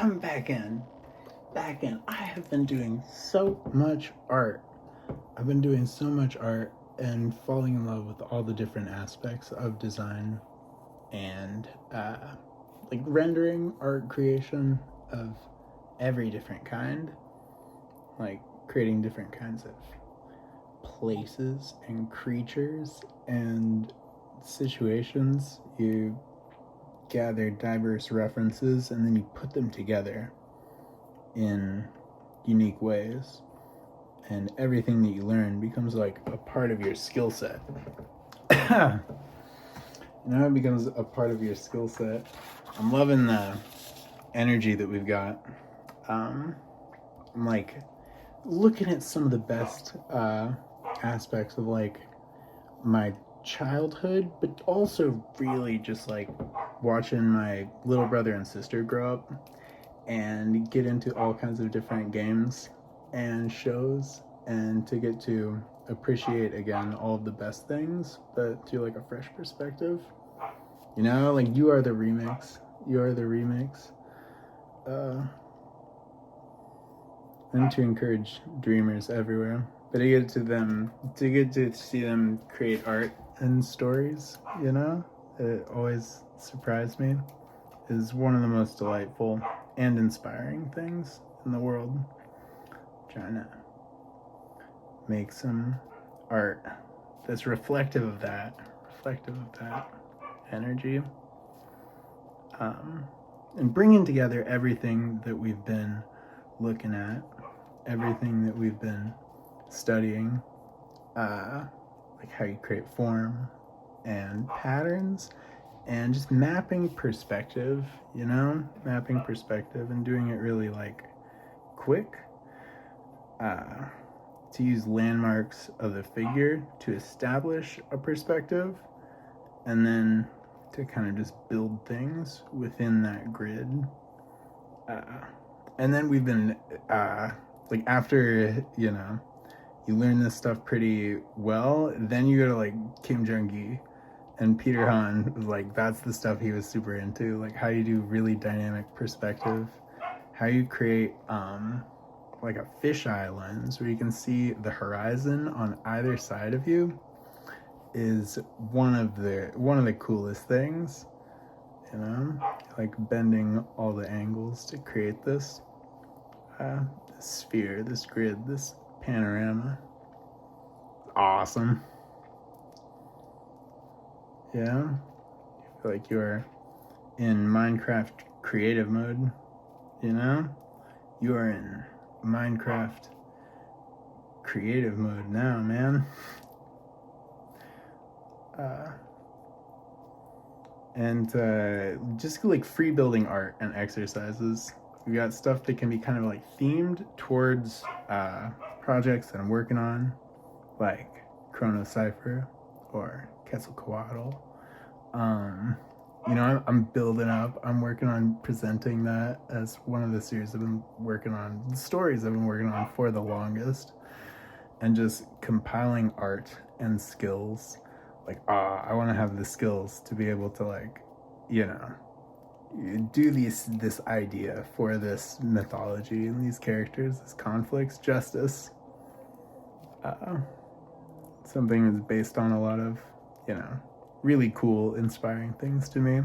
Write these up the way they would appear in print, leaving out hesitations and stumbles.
come back in. I have been doing so much art. I've been doing so much art and falling in love with all the different aspects of design and like rendering, art creation of every different kind, like creating different kinds of places and creatures and situations. You gather diverse references and then you put them together in unique ways, and everything that you learn becomes like a part of your skill set. It becomes a part of your skill set. I'm loving the energy that we've got. I'm like looking at some of the best aspects of like my childhood, but also really just like watching my little brother and sister grow up and get into all kinds of different games and shows, and to get to appreciate again all of the best things, but through like a fresh perspective. Like You Are the Remix. And to encourage dreamers everywhere, but to get to see them create art and stories, it always surprised me, is one of the most delightful and inspiring things in the world. Trying to make some art that's reflective of that energy, and bringing together everything that we've been looking at, everything that we've been studying, like how you create form and patterns, and just mapping perspective, and doing it really like quick, to use landmarks of the figure to establish a perspective, and then to kind of just build things within that grid. And then we've been, like, after, you learn this stuff pretty well, then you go to like Kim Jong-gi and Peter Han. Like, that's the stuff he was super into, like how you do really dynamic perspective, how you create like a fisheye lens where you can see the horizon on either side of you, is one of the coolest things, like bending all the angles to create this sphere, this grid, this panorama. Awesome. Yeah, I feel like you're in Minecraft creative mode. You are in Minecraft creative mode now, man. And just like free building art and exercises. We got stuff that can be kind of like themed towards projects that I'm working on, like Chrono Cypher or Quetzalcoatl. I'm building up. I'm working on presenting that as one of the series I've been working on, the stories I've been working on for the longest, and just compiling art and skills. Like, I want to have the skills to be able to, like, do this idea for this mythology and these characters, this conflicts, justice. Something that's based on a lot of, really cool, inspiring things to me.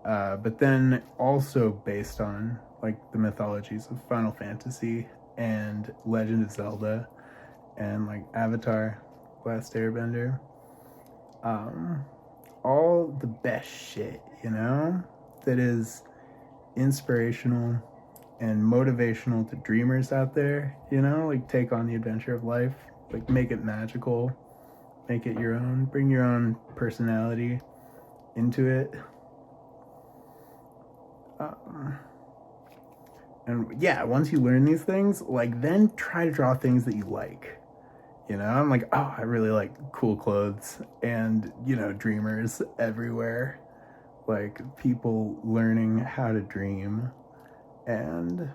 But then also based on, like, the mythologies of Final Fantasy and Legend of Zelda and, like, Avatar, Last Airbender. All the best shit, that is inspirational and motivational to dreamers out there, like take on the adventure of life, like make it magical, make it your own, bring your own personality into it. And yeah, once you learn these things, like, then try to draw things that you like. I'm like, I really like cool clothes and, dreamers everywhere. Like, people learning how to dream. And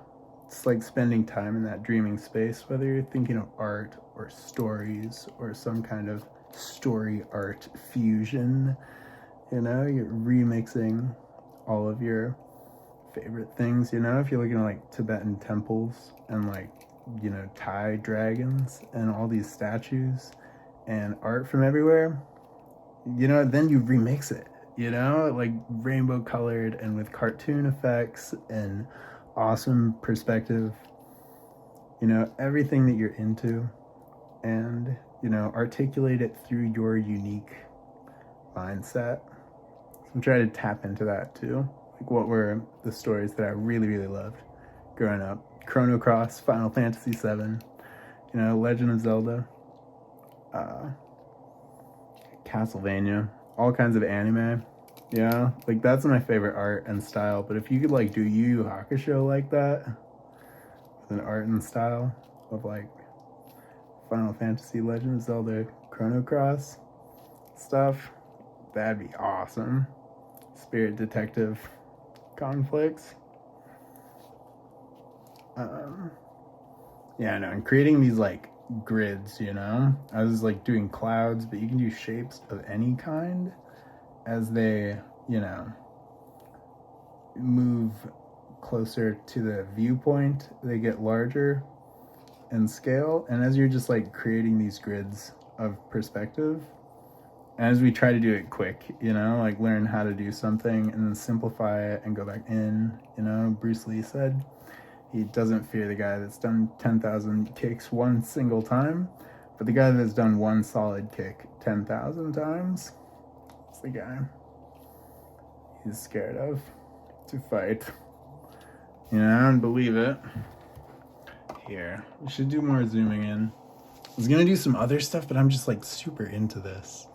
it's like spending time in that dreaming space, whether you're thinking of art or stories or some kind of story art fusion. You're remixing all of your favorite things, you know, if you're looking at like Tibetan temples and like, you know, Thai dragons and all these statues and art from everywhere, you know, then you remix it, you know, like rainbow colored and with cartoon effects and awesome perspective, you know, everything that you're into, and, you know, articulate it through your unique mindset. So I'm trying to tap into that too. Like, what were the stories that I really, really loved growing up? Chrono Cross, Final Fantasy VII, you know, Legend of Zelda, uh, Castlevania, all kinds of anime. Yeah, like that's my favorite art and style. But if you could like do Yu Yu Hakusho like that, with an art and style of like Final Fantasy, Legend of Zelda, Chrono Cross stuff, that'd be awesome. Spirit Detective conflicts. Yeah, I know. And creating these like grids, you know, I was like doing clouds, but you can do shapes of any kind as they, you know, move closer to the viewpoint. They get larger in scale, and as you're just like creating these grids of perspective, as we try to do it quick, you know, like learn how to do something and then simplify it and go back in, you know, Bruce Lee said he doesn't fear the guy that's done 10,000 kicks one single time, but the guy that's done one solid kick 10,000 times, it's the guy he's scared of to fight. You know, I don't believe it. Here, we should do more zooming in. I was gonna do some other stuff, but I'm just like super into this.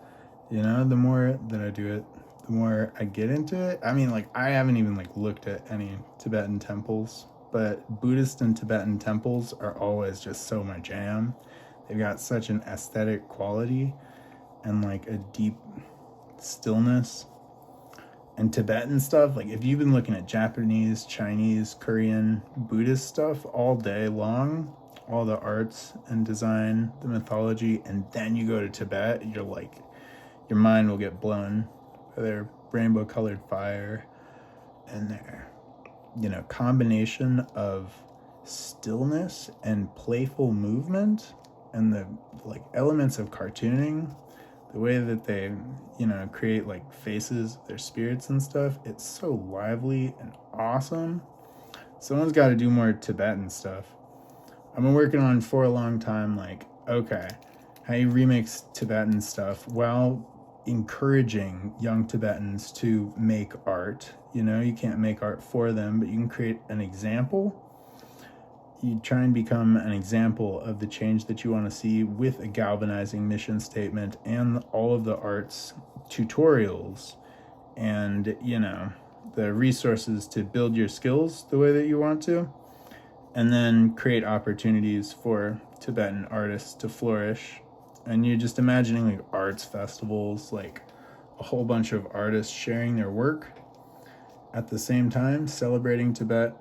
You know, the more that I do it, the more I get into it. I mean, like, I haven't even like looked at any Tibetan temples, but Buddhist and Tibetan temples are always just so my jam. They've got such an aesthetic quality and like a deep stillness. And Tibetan stuff, like if you've been looking at Japanese, Chinese, Korean, Buddhist stuff all day long, all the arts and design, the mythology, and then you go to Tibet, you're like, your mind will get blown by their rainbow colored fire and their, you know, combination of stillness and playful movement and the like elements of cartooning, the way that they, you know, create like faces, their spirits and stuff. It's so lively and awesome. Someone's got to do more Tibetan stuff. I've been working on for a long time, like, okay, how you remix Tibetan stuff while encouraging young Tibetans to make art. You know, you can't make art for them, but you can create an example. You try and become an example of the change that you want to see with a galvanizing mission statement and all of the arts tutorials and, you know, the resources to build your skills the way that you want to, and then create opportunities for Tibetan artists to flourish. And you're just imagining like arts festivals, like a whole bunch of artists sharing their work at the same time, celebrating Tibet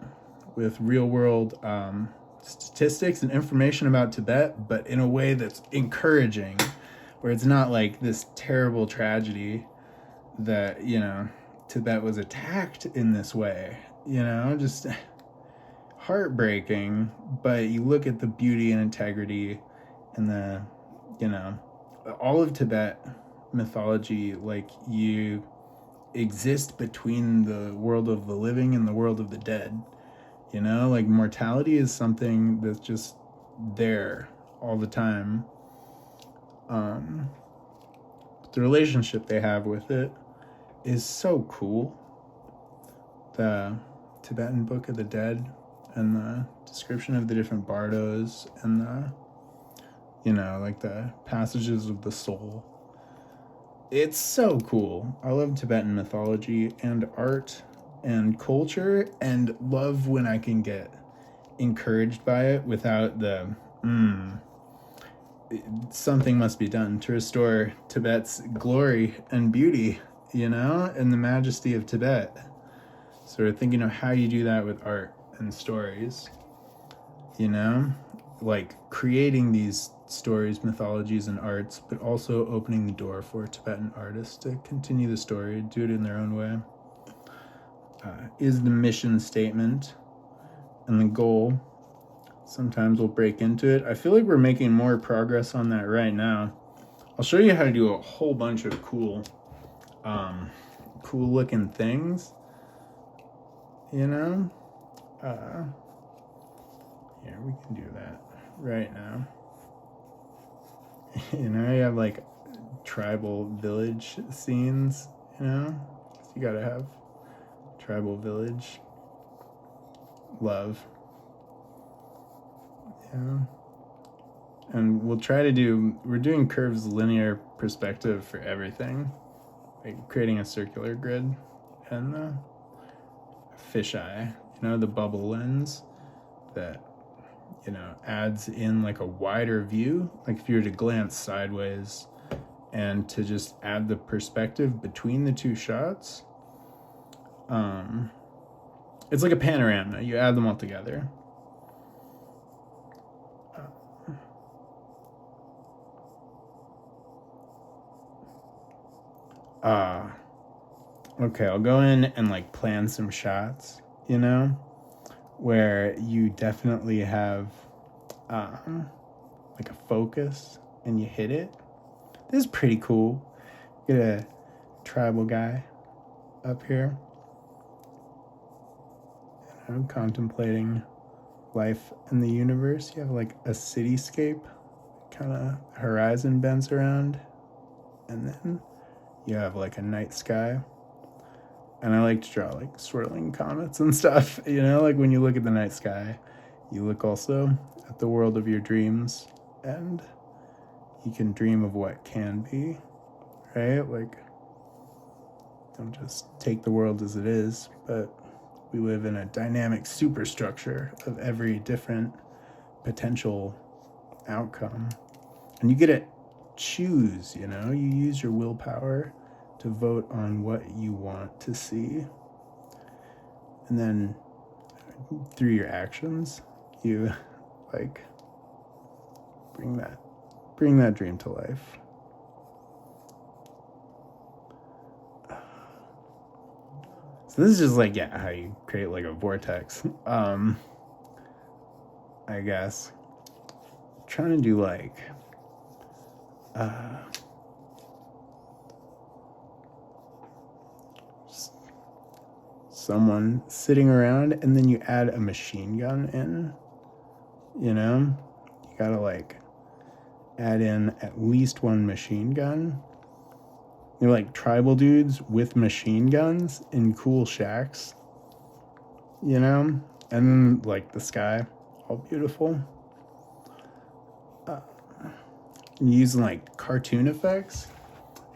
with real world statistics and information about Tibet, but in a way that's encouraging, where it's not like this terrible tragedy that, you know, Tibet was attacked in this way, you know, just heartbreaking. But you look at the beauty and integrity and the, you know, all of Tibet mythology, like you exist between the world of the living and the world of the dead. You know, like mortality is something that's just there all the time. The relationship they have with it is so cool. The Tibetan Book of the Dead and the description of the different bardos and the, you know, like the passages of the soul. It's so cool. I love Tibetan mythology and art and culture, and love when I can get encouraged by it without the something must be done to restore Tibet's glory and beauty, you know, and the majesty of Tibet. So we're thinking of how you do that with art and stories, you know, like creating these stories, mythologies, and arts, but also opening the door for Tibetan artists to continue the story, do it in their own way. is the mission statement and the goal. Sometimes we'll break into it. I feel like we're making more progress on that right now. I'll show you how to do a whole bunch of cool looking things, you know. Here, we can do that right now. You know, you have like tribal village scenes, you know. You gotta have tribal village love. Yeah. And we're doing curves linear perspective for everything. Like creating a circular grid and the fisheye, you know, the bubble lens that, you know, adds in like a wider view. Like if you were to glance sideways and to just add the perspective between the two shots, it's like a panorama. You add them all together. Okay, I'll go in and like plan some shots, you know, where you definitely have like a focus and you hit it. This is pretty cool. Get a tribal guy up here, you know, contemplating life in the universe. You have like a cityscape, kind of horizon bends around, and then you have like a night sky. And I like to draw like swirling comets and stuff, you know, like when you look at the night sky, you look also at the world of your dreams, and you can dream of what can be, right? Like, don't just take the world as it is, but we live in a dynamic superstructure of every different potential outcome. And you get to choose, you know, you use your willpower to vote on what you want to see. And then through your actions, you like bring that dream to life. So this is just like, yeah, how you create like a vortex. I guess. I'm trying to do like someone sitting around, and then you add a machine gun in, you know? You gotta like add in at least one machine gun. You're like tribal dudes with machine guns in cool shacks, you know? And then like the sky, all beautiful. Using like cartoon effects.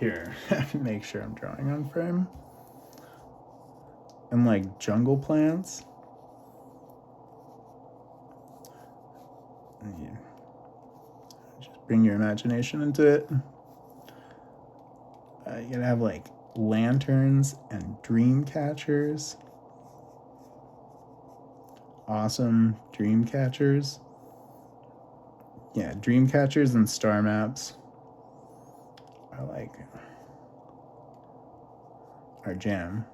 Here, make sure I'm drawing on frame. And like jungle plants. And you just bring your imagination into it. You gotta have like lanterns and dream catchers. Awesome dream catchers. Yeah, dream catchers and star maps are like our jam.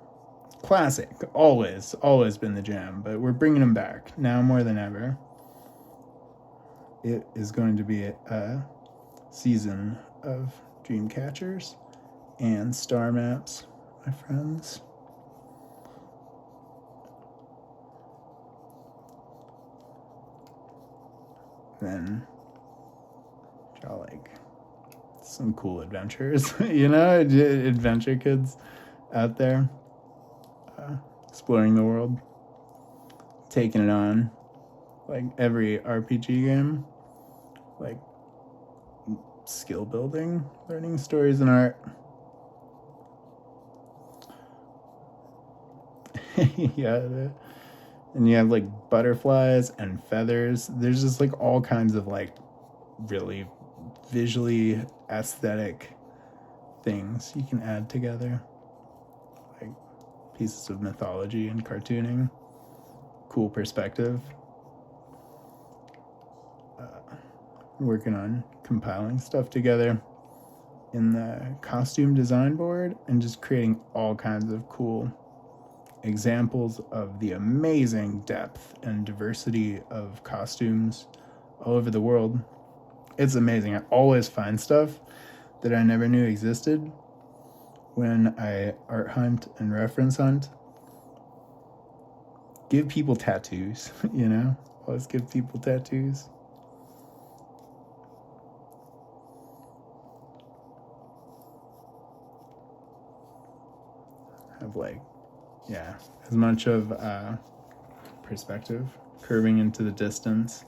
Classic, always been the jam, but we're bringing them back now more than ever. It is going to be a season of dream catchers and star maps, my friends. Then draw like some cool adventures, you know, adventure kids out there. Exploring the world, taking it on, like every RPG game, like skill building, learning stories and art. Yeah, and you have like butterflies and feathers. There's just like all kinds of like really visually aesthetic things you can add together. Pieces of mythology and cartooning. Cool perspective. Working on compiling stuff together in the costume design board and just creating all kinds of cool examples of the amazing depth and diversity of costumes all over the world. It's amazing. I always find stuff that I never knew existed when I art hunt and reference hunt. Give people tattoos, you know? Always give people tattoos. Have like, yeah, as much of perspective, curving into the distance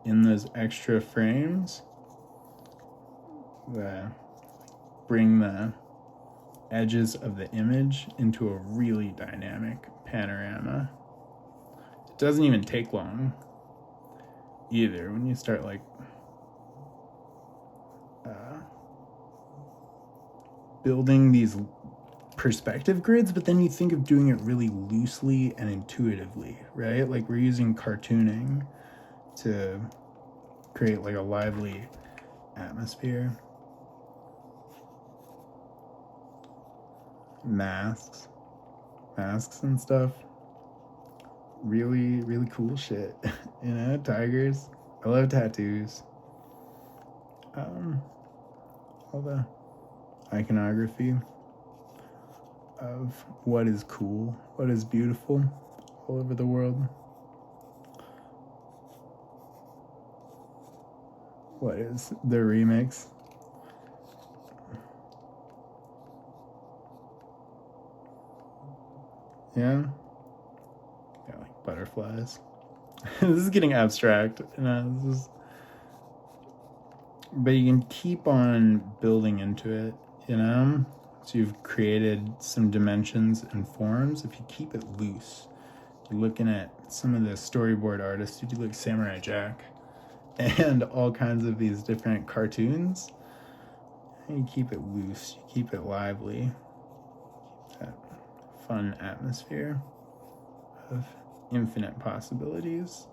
in those extra frames that bring the edges of the image into a really dynamic panorama. It doesn't even take long either when you start like building these perspective grids, but then you think of doing it really loosely and intuitively, right? Like we're using cartooning to create like a lively atmosphere. Masks and stuff. Really, really cool shit. You know, tigers. I love tattoos. All the iconography of what is cool, what is beautiful all over the world. What is the remix? Yeah, like butterflies. This is getting abstract. But you can keep on building into it, you know? So you've created some dimensions and forms. If you keep it loose, you're looking at some of the storyboard artists who do like Samurai Jack and all kinds of these different cartoons. And you keep it loose, you keep it lively. That fun atmosphere of infinite possibilities.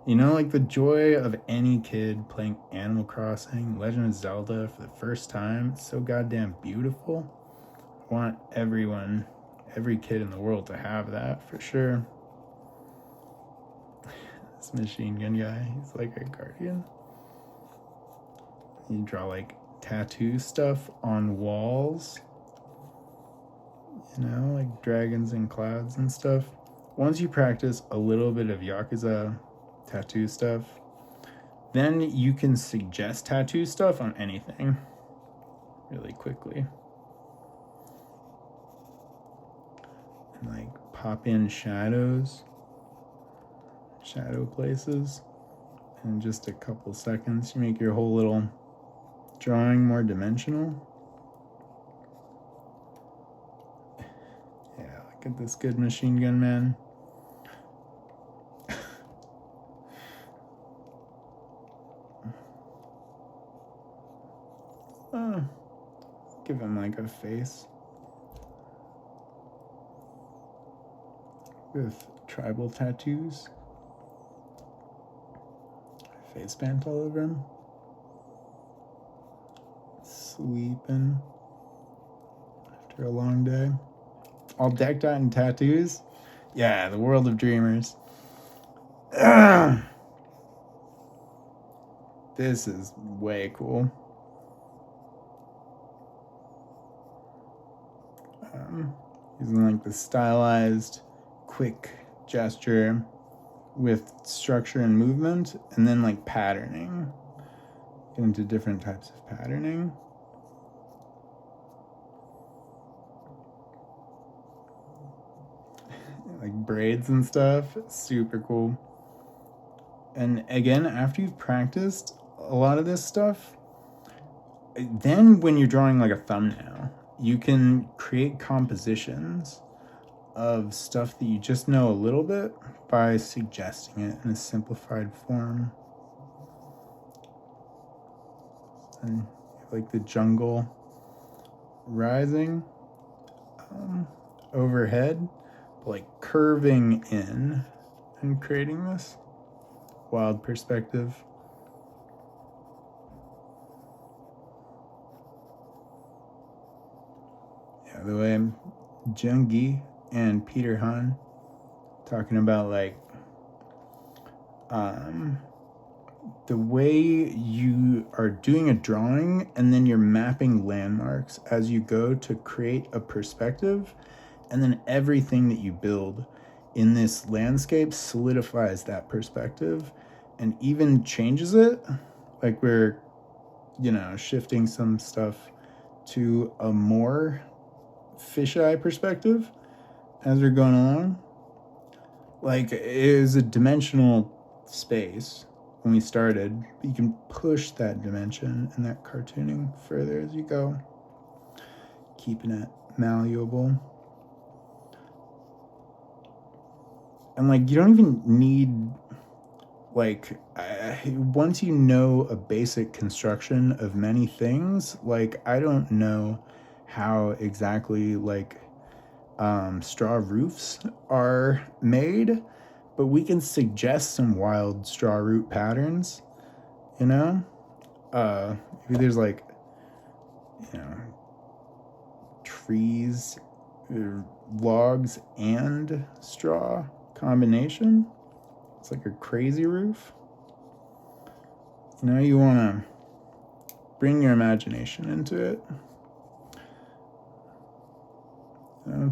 You know, like the joy of any kid playing Animal Crossing, Legend of Zelda for the first time. It's so goddamn beautiful. I want every kid in the world to have that for sure. This machine gun guy, he's like a guardian. You draw like tattoo stuff on walls. You know, like dragons and clouds and stuff. Once you practice a little bit of Yakuza tattoo stuff, then you can suggest tattoo stuff on anything really quickly. And like pop in shadow places. In just a couple seconds, you make your whole little drawing more dimensional. Yeah, look at this good machine gun man. Give him like a face with tribal tattoos. Face paint all over him. Sleeping after a long day. All decked out in tattoos. Yeah, the world of dreamers. This is way cool. Using like the stylized, quick gesture with structure and movement, and then like patterning. Get into different types of patterning. Like braids and stuff. Super cool. And again, after you've practiced a lot of this stuff, then when you're drawing like a thumbnail, you can create compositions of stuff that you just know a little bit by suggesting it in a simplified form. And like the jungle rising overhead, but like curving in and creating this wild perspective. Yeah, the way Jungi and Peter Hahn, talking about like the way you are doing a drawing and then you're mapping landmarks as you go to create a perspective, and then everything that you build in this landscape solidifies that perspective and even changes it. Like we're, shifting some stuff to a more fisheye perspective as we're going along. Like, it is a dimensional space when we started, but you can push that dimension and that cartooning further as you go, keeping it malleable. And like, you don't even need, like, once you know a basic construction of many things, like, I don't know how exactly like straw roofs are made, but we can suggest some wild straw root patterns, maybe there's like, trees, logs and straw combination. It's like a crazy roof. You want to bring your imagination into it.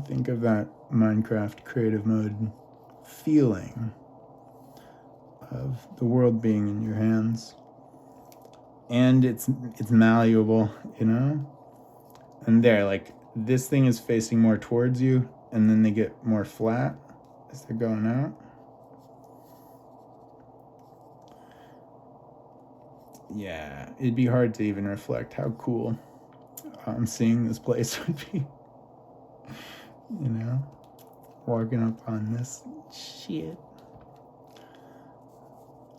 Think of that Minecraft creative mode feeling of the world being in your hands. And it's malleable, And there, like, this thing is facing more towards you, and then they get more flat as they're going out. Yeah, it'd be hard to even reflect how cool seeing this place would be. Walking up on this shit.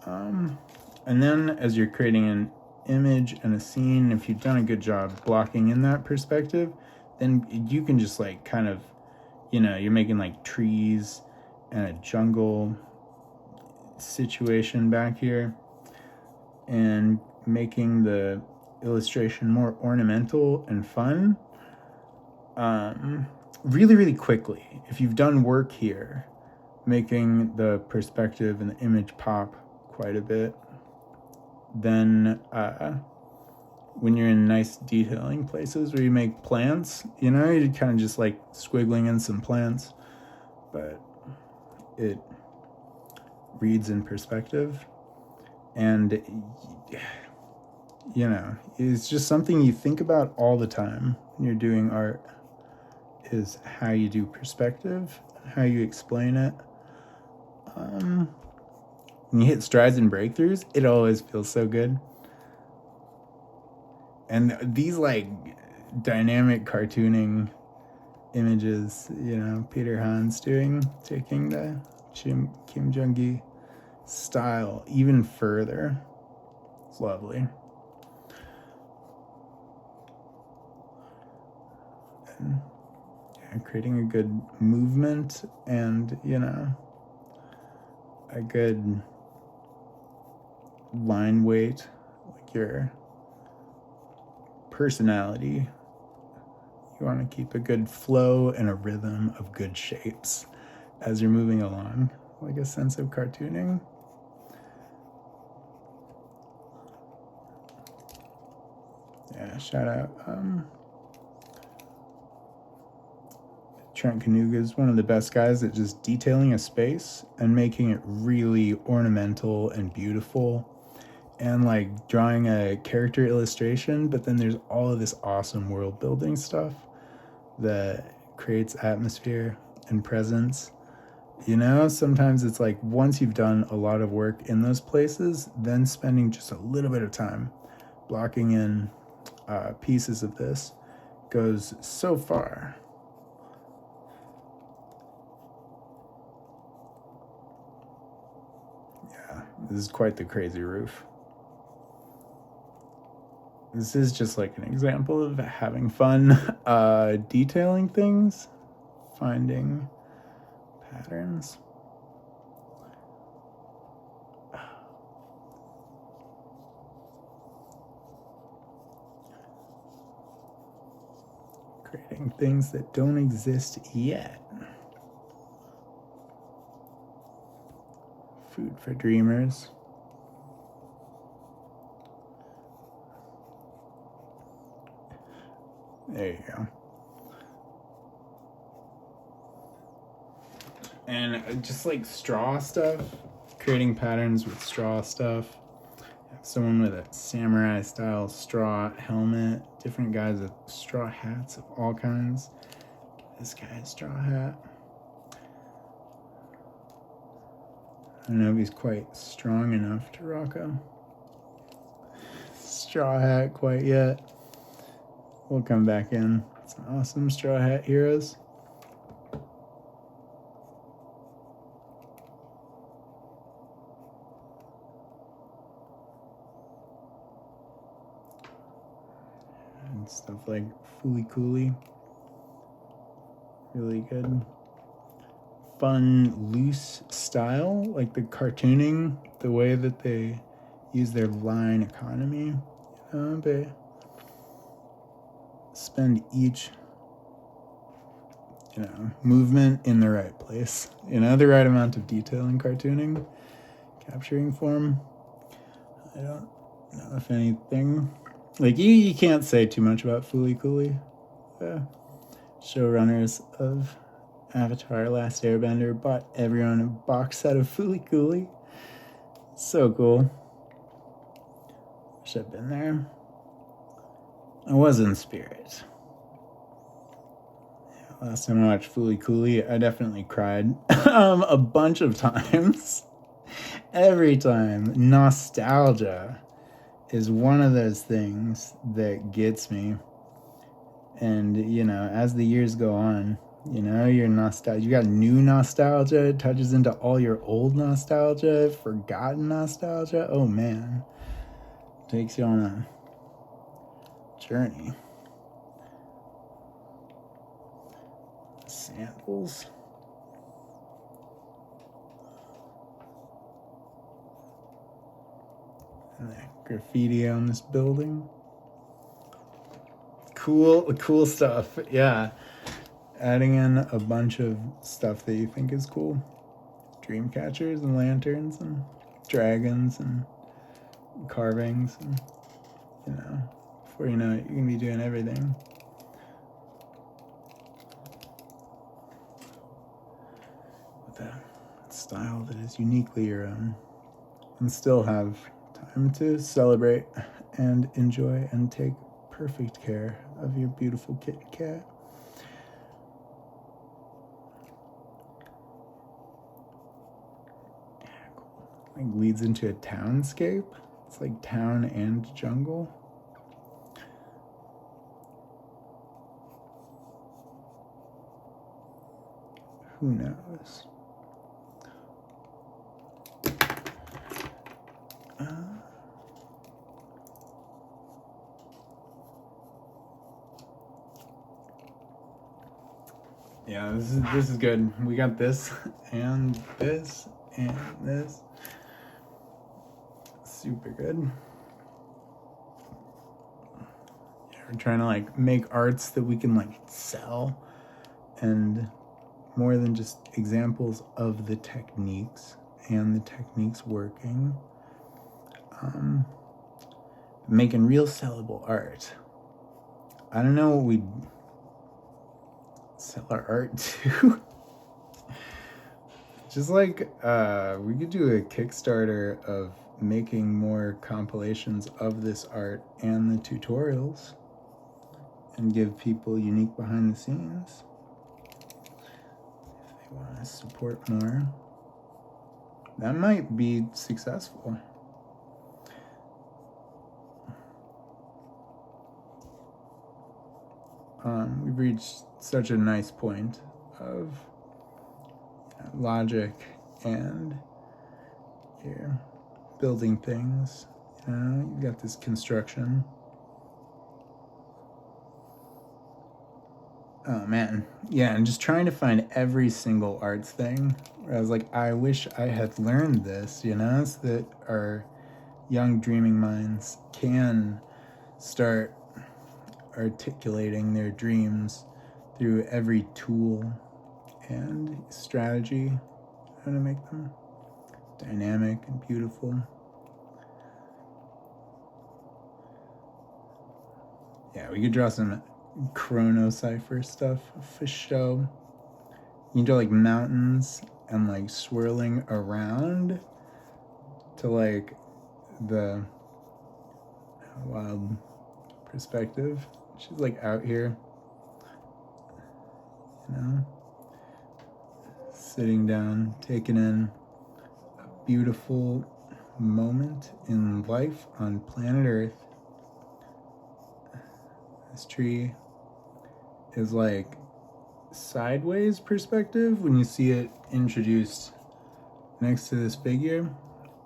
And then as you're creating an image and a scene, if you've done a good job blocking in that perspective, then you can just like kind of, you're making like trees and a jungle situation back here and making the illustration more ornamental and fun really, really quickly. If you've done work here, making the perspective and the image pop quite a bit, then when you're in nice detailing places where you make plants, you're kind of just like squiggling in some plants, but it reads in perspective. And it's just something you think about all the time when you're doing art, is how you do perspective, how you explain it. When you hit strides and breakthroughs, it always feels so good. And these like dynamic cartooning images, Peter Hahn's taking the Kim Jung-gi style even further. It's lovely. And creating a good movement and, a good line weight, like your personality. You want to keep a good flow and a rhythm of good shapes as you're moving along, like a sense of cartooning. Yeah, shout out Trent Kanuga is one of the best guys at just detailing a space and making it really ornamental and beautiful, and like drawing a character illustration, but then there's all of this awesome world building stuff that creates atmosphere and presence. Sometimes it's like once you've done a lot of work in those places, then spending just a little bit of time blocking in pieces of this goes so far. Yeah, this is quite the crazy roof. This is just like an example of having fun detailing things, finding patterns. Creating things that don't exist yet. Food for dreamers. There you go. And just like straw stuff, creating patterns with straw stuff. Someone with a samurai style straw helmet, different guys with straw hats of all kinds. This guy's straw hat. I don't know if he's quite strong enough to rock a straw hat quite yet. We'll come back in. Some awesome straw hat heroes. And stuff like Fooly Cooly. Really good. Fun, loose style, like the cartooning, the way that they use their line economy. They spend each, movement in the right place. The right amount of detail in cartooning, capturing form. I don't know if anything, like you can't say too much about Fooly Cooly. Showrunners of Avatar Last Airbender bought everyone a box set of Fooly Cooly. So cool. Wish I'd been there. I was in spirit. Last time I watched Fooly Cooly, I definitely cried a bunch of times. Every time. Nostalgia is one of those things that gets me. And, as the years go on, your nostalgia, you got new nostalgia, it touches into all your old nostalgia, forgotten nostalgia. Oh man, takes you on a journey. Samples. And that graffiti on this building. Cool stuff. Yeah. Adding in a bunch of stuff that you think is cool. Dream catchers and lanterns and dragons and carvings and, before you know it, you can be doing everything. With a style that is uniquely your own. And still have time to celebrate and enjoy and take perfect care of your beautiful kitty cat. Like leads into a townscape. It's like town and jungle. Who knows? Yeah, this is good. We got this and this and this. Super good. Yeah, we're trying to make arts that we can sell, and more than just examples of the techniques and the techniques working. Making real sellable art. I don't know what we'd sell our art to. Just we could do a Kickstarter of making more compilations of this art and the tutorials and give people unique behind the scenes if they want to support more. That might be successful. We've reached such a nice point of logic and you're building things. You've got this construction. Oh man, yeah, and just trying to find every single arts thing where I was like, I wish I had learned this, so that our young dreaming minds can start articulating their dreams through every tool and strategy how to make them dynamic and beautiful. Yeah, we could draw some Chrono Cipher stuff for show. You can draw like mountains and like swirling around to like the wild perspective. She's like out here, you know, sitting down, taking in a beautiful moment in life on planet Earth. This tree is like sideways perspective when you see it introduced next to this figure,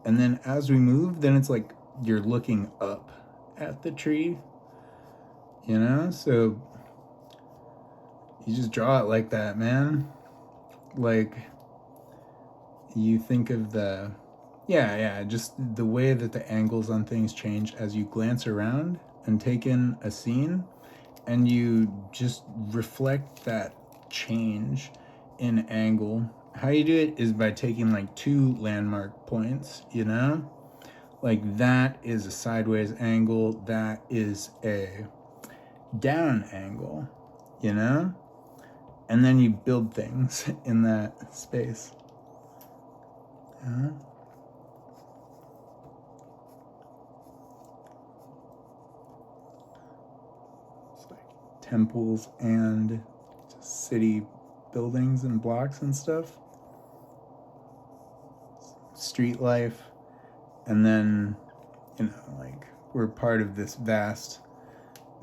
and then as we move, then it's like you're looking up at the tree, you know? So you just draw it like that, man. Like you think of the just the way that the angles on things change as you glance around and take in a scene, and you just reflect that change in angle. How you do it is by taking like two landmark points, you know? Like that is a sideways angle, that is a down angle, you know? And then you build things in that space. Yeah. It's like temples and city buildings and blocks and stuff. Street life. And then, you know, like we're part of this vast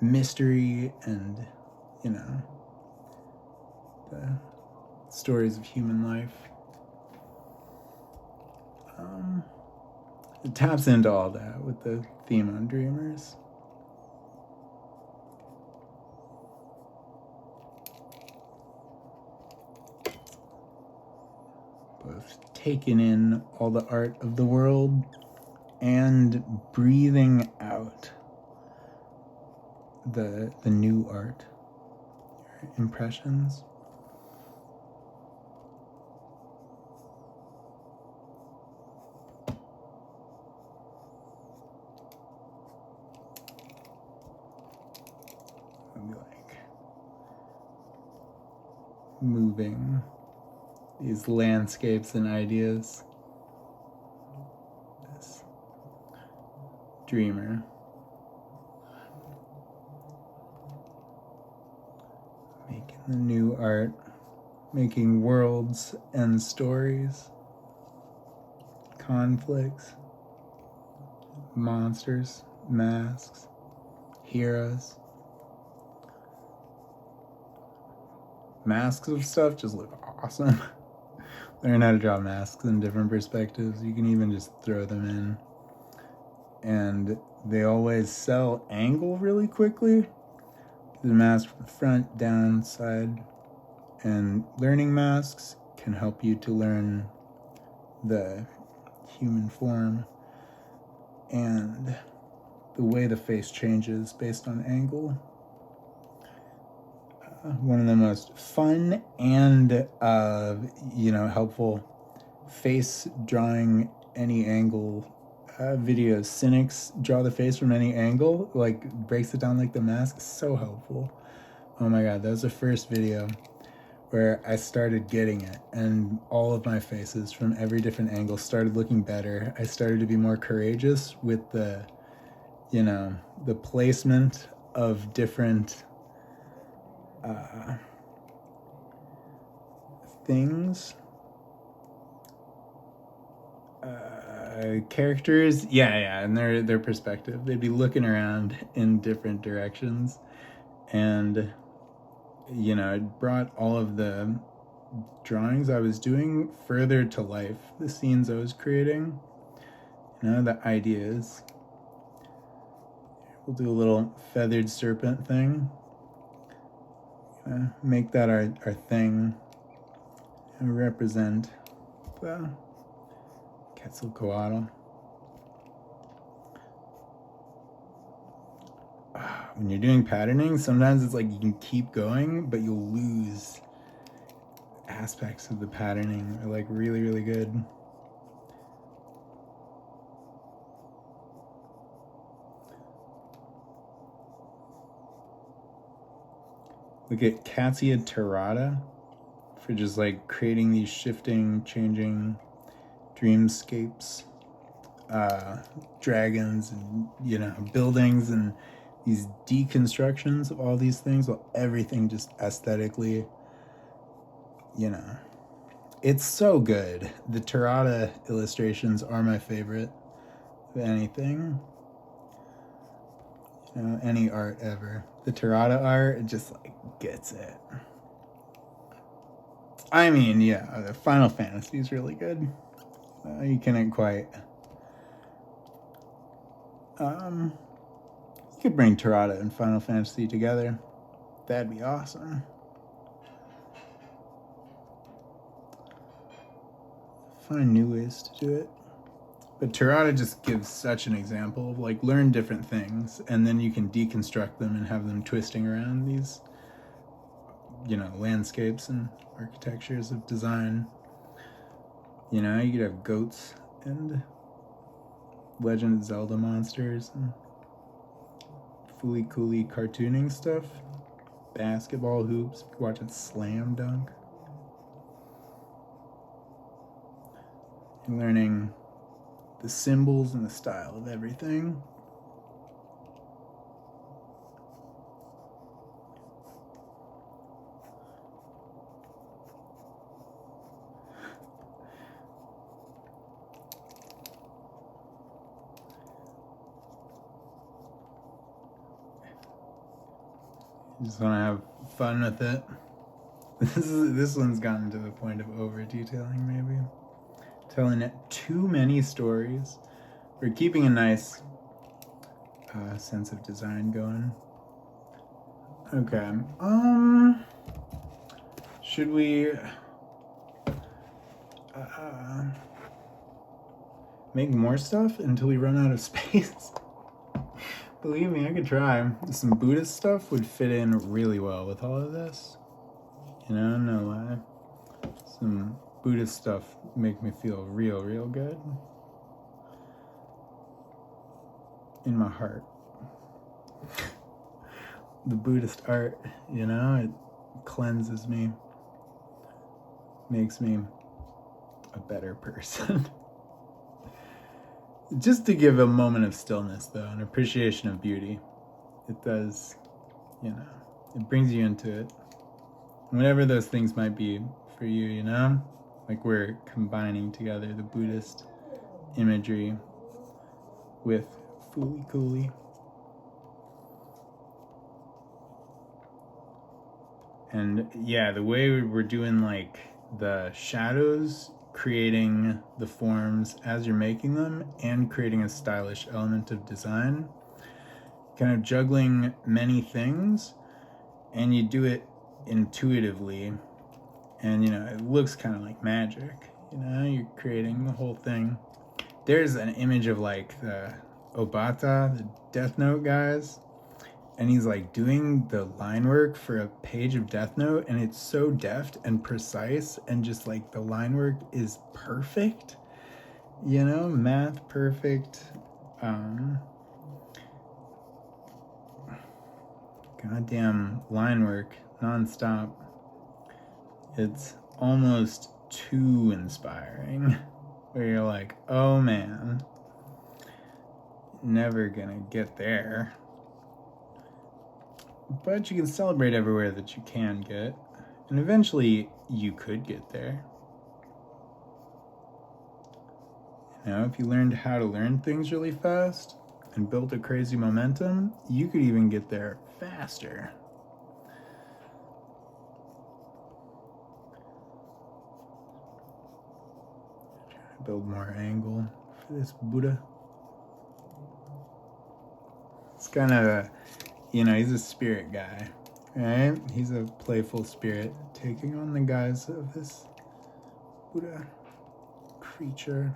mystery and, you know, the stories of human life. It taps into all that with the theme on Dreamers. Both taking in all the art of the world and breathing out the new art, your impressions. I'll be like moving these landscapes and ideas. This dreamer. Making the new art, making worlds and stories, conflicts, monsters, masks, heroes. Masks of stuff just look awesome. Learn how to draw masks in different perspectives. You can even just throw them in. And they always sell angle really quickly. The mask from the front, down, side. And learning masks can help you to learn the human form and the way the face changes based on angle. One of the most fun and helpful face drawing any angle videos. Cynics draw the face from any angle, like breaks it down like the mask. So helpful. Oh my god, that was the first video where I started getting it, and all of my faces from every different angle started looking better. I started to be more courageous with the placement of different things, characters, and their perspective. They'd be looking around in different directions, and it brought all of the drawings I was doing further to life. The scenes I was creating, the ideas. We'll do a little feathered serpent thing. Make that our thing and represent the Quetzalcoatl. When you're doing patterning, sometimes it's like you can keep going, but you'll lose aspects of the patterning are like really, really good. Look at Katsuya Terada for just like creating these shifting, changing dreamscapes, dragons, and buildings, and these deconstructions of all these things, while everything just aesthetically, it's so good. The Terada illustrations are my favorite of anything. Any art ever. The Terada art, it just like gets it. I mean, yeah, the Final Fantasy is really good. You couldn't quite. You could bring Terada and Final Fantasy together. That'd be awesome. Find new ways to do it. But Terada just gives such an example of like learn different things and then you can deconstruct them and have them twisting around these, landscapes and architectures of design. You could have goats and Legend of Zelda monsters and Fooly Cooly cartooning stuff. Basketball hoops. Watch it slam dunk. And learning the symbols and the style of everything. Just want to have fun with it. This one's gotten to the point of over detailing, maybe. Telling it too many stories. We're keeping a nice sense of design going. Okay. Should we make more stuff until we run out of space? Believe me, I could try. Some Buddhist stuff would fit in really well with all of this. No lie. Some Buddhist stuff make me feel real good. In my heart. The Buddhist art, it cleanses me. Makes me a better person. Just to give a moment of stillness, though, an appreciation of beauty. It does, it brings you into it. Whatever those things might be for you, like we're combining together the Buddhist imagery with Fooly Cooly. And yeah, the way we're doing like the shadows, creating the forms as you're making them, and creating a stylish element of design, kind of juggling many things, and you do it intuitively, and it looks kind of like magic. You're creating the whole thing. There's an image of like the Obata, the Death Note guys, and he's like doing the line work for a page of Death Note, and it's so deft and precise, and just like the line work is perfect, math perfect. Goddamn line work nonstop. It's almost too inspiring, where you're like, oh man, never gonna get there. But you can celebrate everywhere that you can get, and eventually you could get there. If you learned how to learn things really fast and built a crazy momentum, you could even get there faster. Trying to build more angle for this Buddha. It's kind of a, he's a spirit guy, right? He's a playful spirit taking on the guise of this Buddha creature.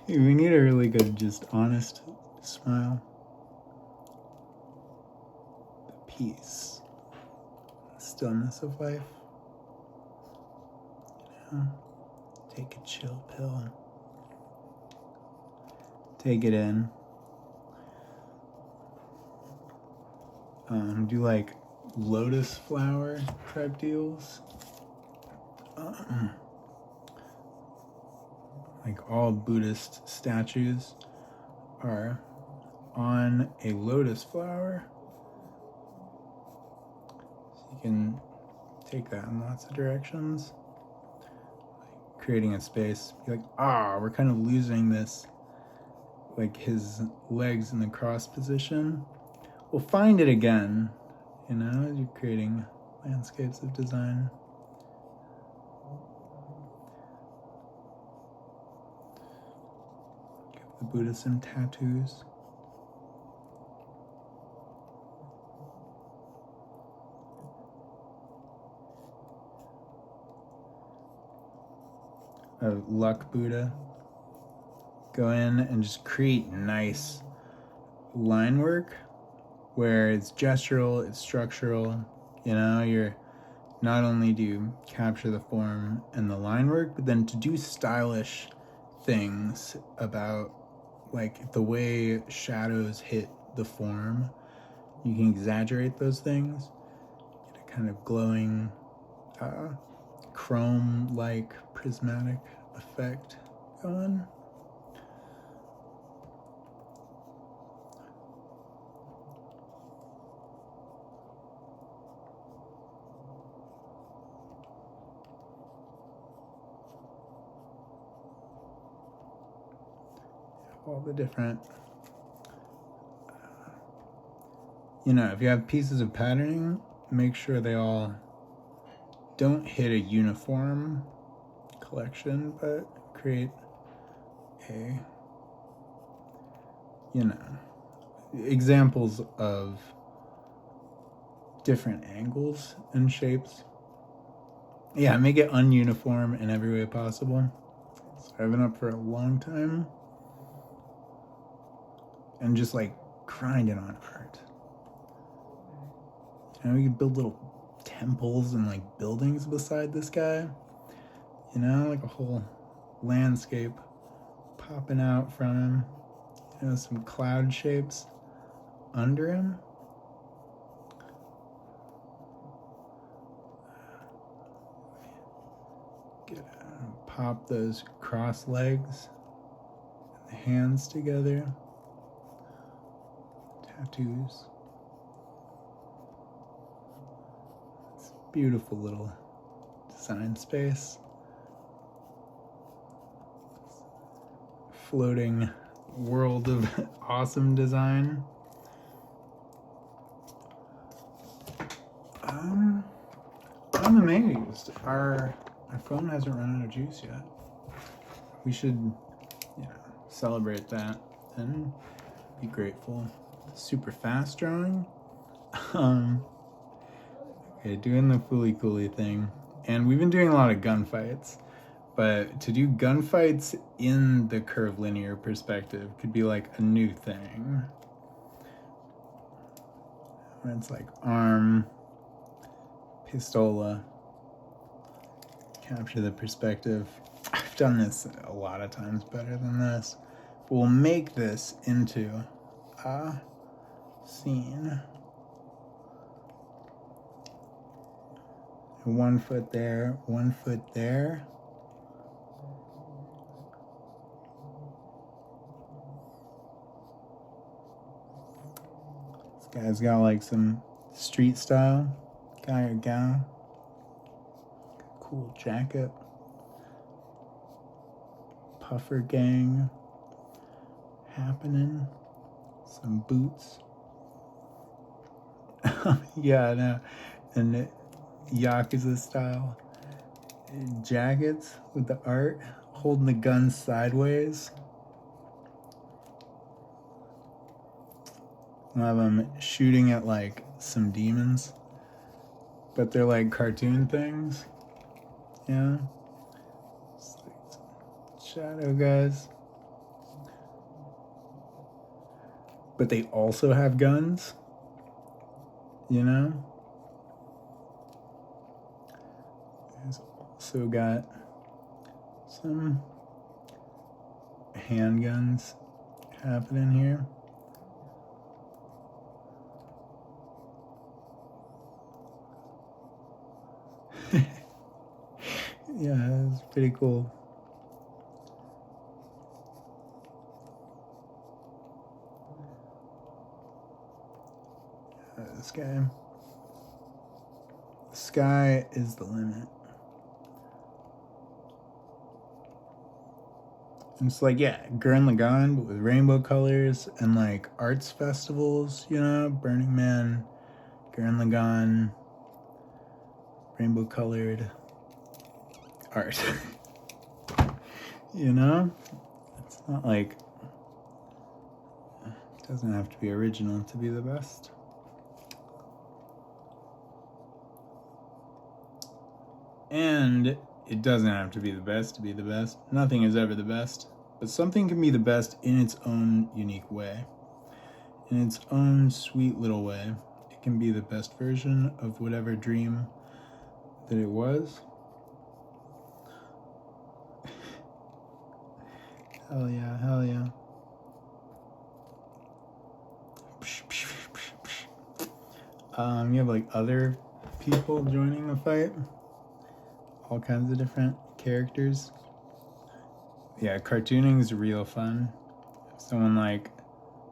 We need a really good, just honest smile. The peace, the stillness of life. Take a chill pill. Take it in. Do like lotus flower type deals. Like all Buddhist statues are on a lotus flower. So you can take that in lots of directions. Like creating a space. Be like, we're kind of losing this, like his legs in the cross position. We'll find it again, you know, as you're creating landscapes of design. Give the Buddha some tattoos. A luck Buddha. Go in and just create nice line work where it's gestural, it's structural. You know, you're not only do you capture the form and the line work, but then to do stylish things about like the way shadows hit the form, you can exaggerate those things, get a kind of glowing chrome-like prismatic effect going. All the different, you know, if you have pieces of patterning, make sure they all don't hit a uniform collection, but create a, you know, examples of different angles and shapes. Yeah, make it ununiform in every way possible. So I've been up for a long time and just like grinding on art. You know, you can build little temples and like buildings beside this guy. You know, like a whole landscape popping out from him. You know, some cloud shapes under him. Pop those cross legs and the hands together. Tattoos. It's a beautiful little design space. Floating world of awesome design. I'm amazed. Our phone hasn't run out of juice yet. We should, you know, celebrate that and be grateful. Super fast drawing. Okay, doing the Fooly Cooly thing. And we've been doing a lot of gunfights. But to do gunfights in the curvilinear perspective could be like a new thing. Where it's like arm, pistola, capture the perspective. I've done this a lot of times better than this. But we'll make this into a scene. 1 foot there, 1 foot there. This guy's got like some street style guy or gal. Cool jacket. Puffer gang happening. Some boots. Yeah, I know. And Yakuza style jackets with the art, holding the gun sideways. One of them shooting at like some demons, but they're like cartoon things. Yeah. Like shadow guys. But they also have guns. You know? There's also got some handguns happening here. Yeah, it's pretty cool. This guy. The sky is the limit. And it's like, yeah, Gurren Lagann, but with rainbow colors and like arts festivals, you know, Burning Man, Gurren Lagann, rainbow colored art. You know? It's not like, it doesn't have to be original to be the best. And it doesn't have to be the best to be the best. Nothing is ever the best. But something can be the best in its own unique way. In its own sweet little way. It can be the best version of whatever dream that it was. Hell yeah, hell yeah. You have like other people joining the fight. All kinds of different characters. Yeah, cartooning is real fun. Someone like,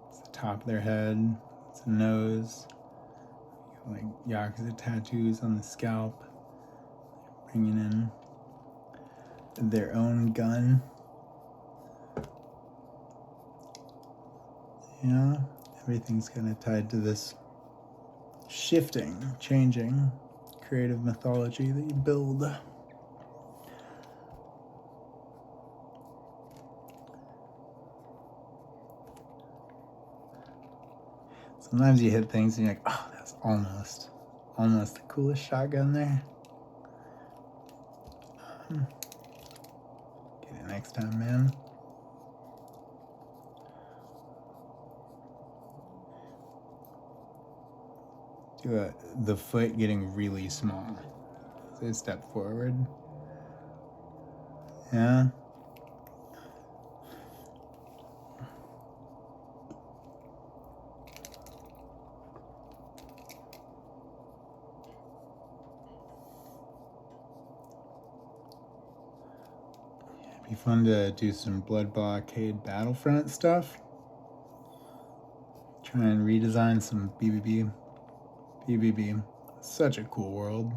it's the top of their head, it's a nose, like Yakuza tattoos on the scalp, bringing in their own gun. You know, everything's kind of tied to this shifting, changing, creative mythology that you build. Sometimes you hit things and you're like, oh, that's almost the coolest shotgun there. Get it next time, man. Do the foot getting really small. So step forward. Yeah. It'd be fun to do some Blood Blockade Battlefront stuff. Try and redesign some BBB. BBB. Such a cool world.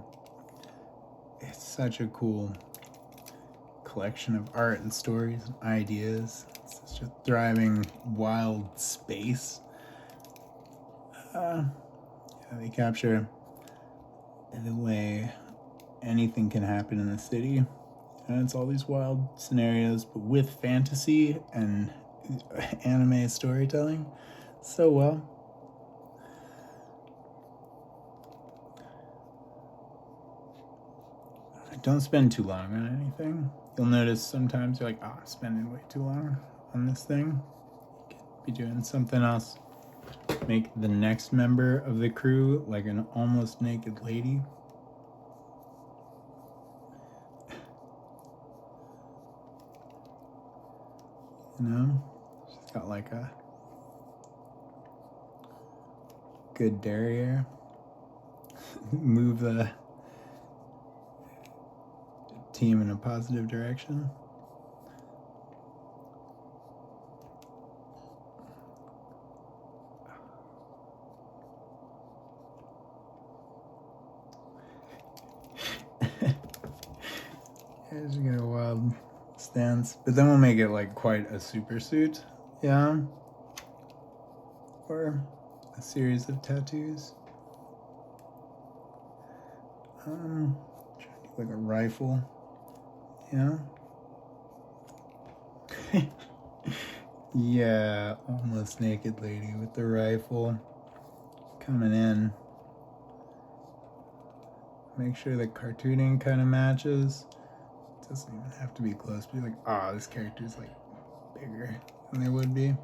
It's such a cool collection of art and stories and ideas. It's such a thriving, wild space. Yeah, they capture the way anything can happen in the city. And it's all these wild scenarios, but with fantasy and anime storytelling so well. Don't spend too long on anything. You'll notice sometimes you're like, oh, I'm spending way too long on this thing. You could be doing something else. Make the next member of the crew like an almost naked lady. You know? She's got like a good derriere. Move the team in a positive direction. Just get a wild stance, but then we'll make it like quite a super suit, yeah, or a series of tattoos. Trying to do like a rifle, yeah. Yeah, almost naked lady with the rifle coming in. Make sure the cartooning kind of matches. It doesn't even have to be close, but you're like, oh, this character's like bigger than they would be.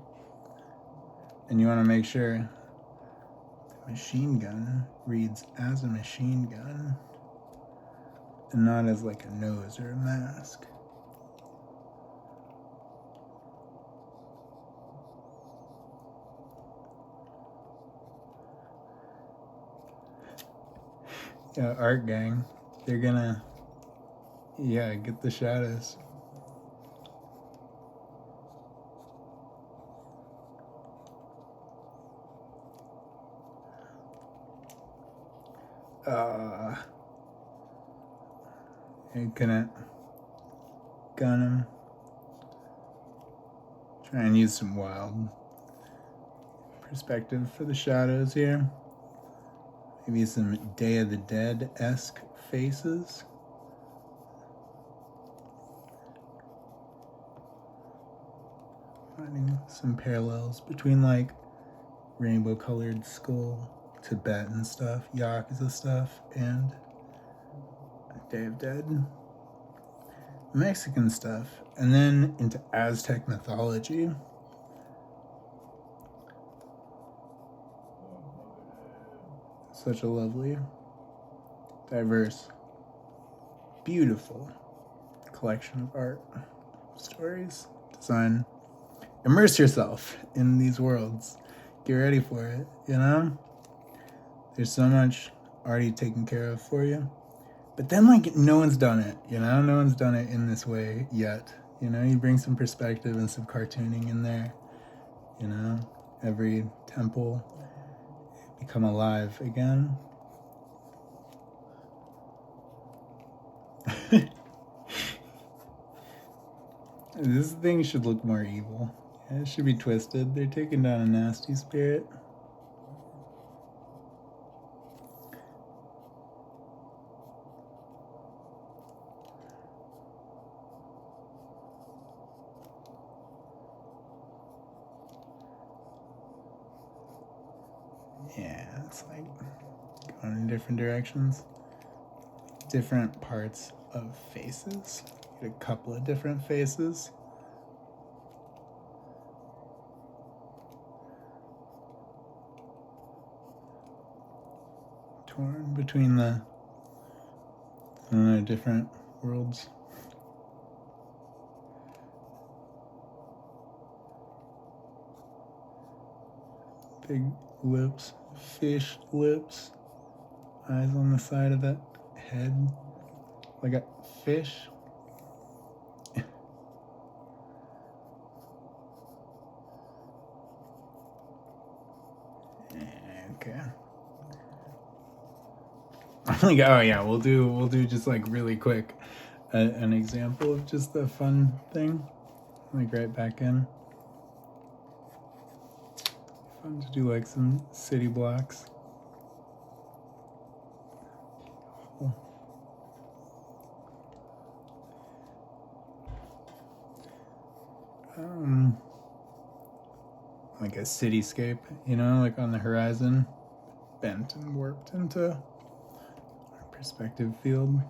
And you want to make sure the machine gun reads as a machine gun and not as like a nose or a mask. Yeah, Art Gang, they're gonna, Yeah, get the shadows. And gonna gun him. Try and use some wild perspective for the shadows here. Maybe some Day of the Dead-esque faces. Finding some parallels between like rainbow colored skull, Tibetan stuff, Yakuza stuff, and Day of Dead, Mexican stuff, and then into Aztec mythology. Such a lovely, diverse, beautiful collection of art, stories, design. Immerse yourself in these worlds. Get ready for it, you know? There's so much already taken care of for you. But then, like, no one's done it, you know? No one's done it in this way yet. You know, you bring some perspective and some cartooning in there, you know? Every temple become alive again. This thing should look more evil. Yeah, it should be twisted. They're taking down a nasty spirit. Yeah, it's like going in different directions. Different parts of faces. Get a couple of different faces. Torn between the different worlds. Big lips, fish lips, eyes on the side of that head, like a fish. Okay. I'm like, oh yeah, we'll do just like really quick an example of just the fun thing, like right back in. Fun to do like some city blocks. Like a cityscape, you know, like on the horizon, bent and warped into our perspective field.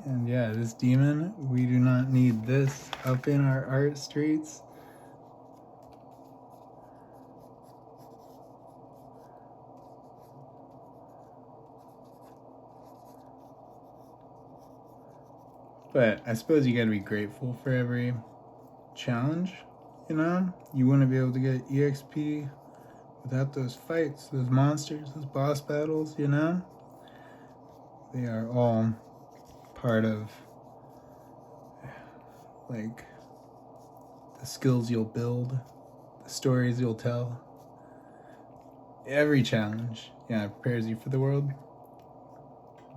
And yeah, this demon, we do not need this up in our art streets. But I suppose you gotta be grateful for every challenge, you know? You wouldn't be able to get EXP without those fights, those monsters, those boss battles, you know? They are all part of like the skills you'll build, the stories you'll tell. Every challenge, yeah, prepares you for the world.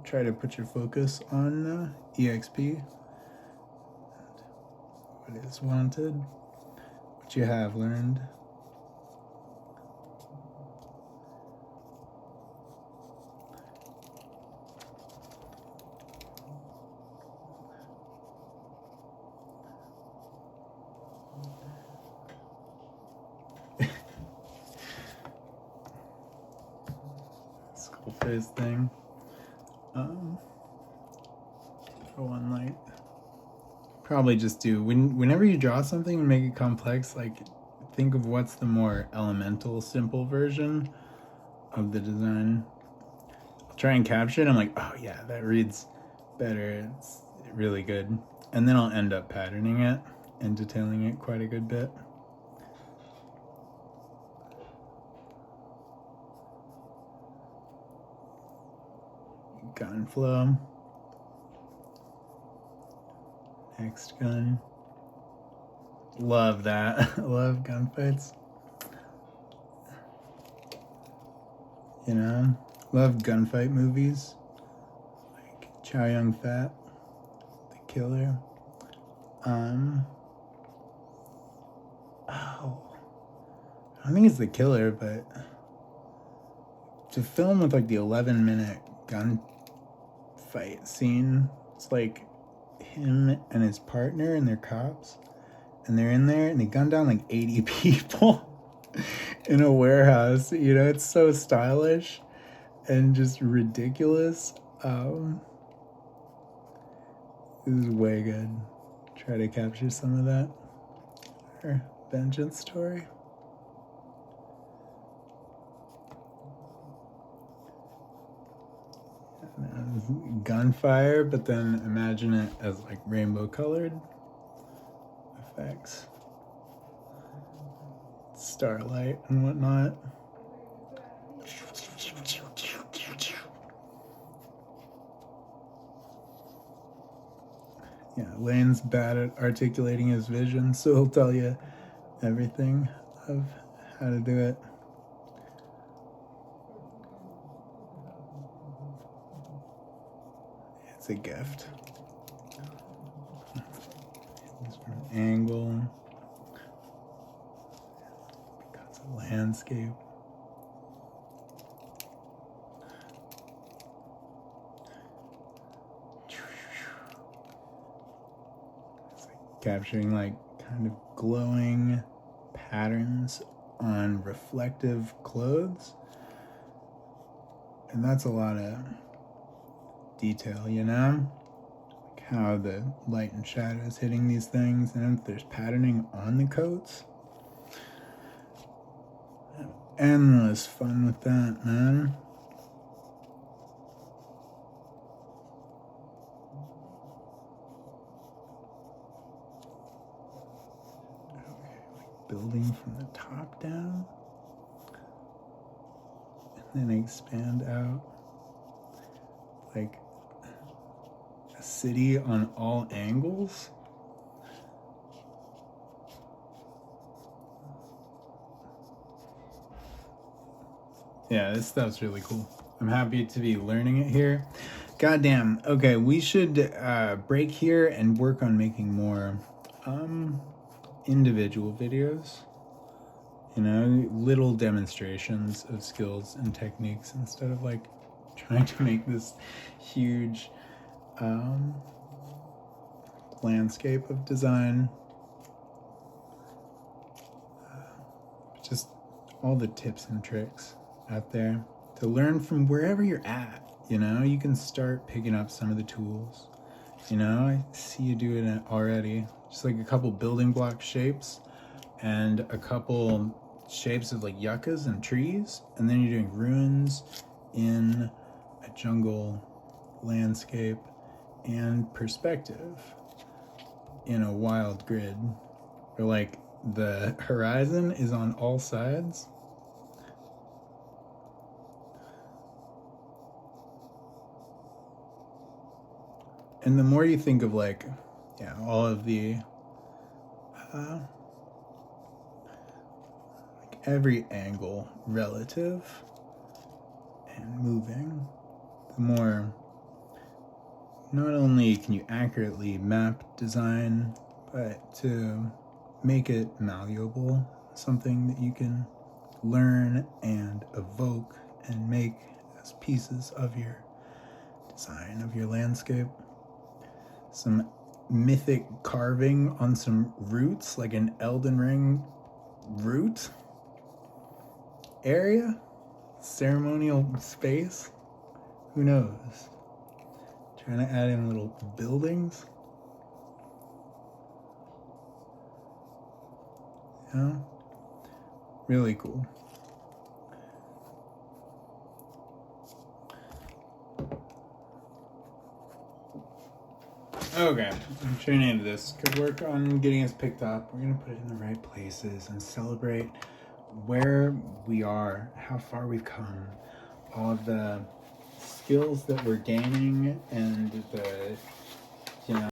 Try to put your focus on EXP, what is wanted, what you have learned. Skull face thing. For one light. Probably just do whenever you draw something and make it complex, like think of what's the more elemental, simple version of the design. I'll try and capture it. I'm like, oh yeah, that reads better. It's really good. And then I'll end up patterning it and detailing it quite a good bit. Gun flow. Next gun. Love that. Love gunfights. You know, love gunfight movies. Like Chow Yun-fat, The Killer. I don't think it's The Killer, but to film with like the 11-minute gunfight scene, it's like him and his partner and they're cops, and they're in there and they gun down like 80 people in a warehouse. You know, it's so stylish and just ridiculous. This is way good. Try to capture some of that. Or vengeance story. Gunfire, but then imagine it as like rainbow colored effects, starlight and whatnot. Yeah, Lane's bad at articulating his vision, so he'll tell you everything of how to do it. It's a gift. Angle. Becomes a landscape. It's like capturing like kind of glowing patterns on reflective clothes. And that's a lot of detail, you know? Like how the light and shadow is hitting these things, and if there's patterning on the coats. Endless fun with that, man. Okay, like building from the top down, and then expand out like a city on all angles. Yeah, this stuff's really cool. I'm happy to be learning it here. Goddamn. Okay, we should break here and work on making more individual videos. You know, little demonstrations of skills and techniques instead of like trying to make this huge landscape of design. Just all the tips and tricks out there to learn from wherever you're at. You know, you can start picking up some of the tools. You know, I see you doing it already. Just like a couple building block shapes and a couple shapes of like yuccas and trees, and then you're doing ruins in a jungle landscape and perspective in a wild grid, or like the horizon is on all sides. And the more you think of like, yeah, all of the like every angle relative and moving, the more not only can you accurately map design, but to make it malleable, something that you can learn and evoke and make as pieces of your design, of your landscape. Some mythic carving on some roots, like an Elden Ring root area, ceremonial space. Who knows? Trying to add in little buildings. Yeah, really cool. Okay, I'm tuning into this. Good work on getting us picked up. We're gonna put it in the right places and celebrate where we are, how far we've come, all of the skills that we're gaining, and the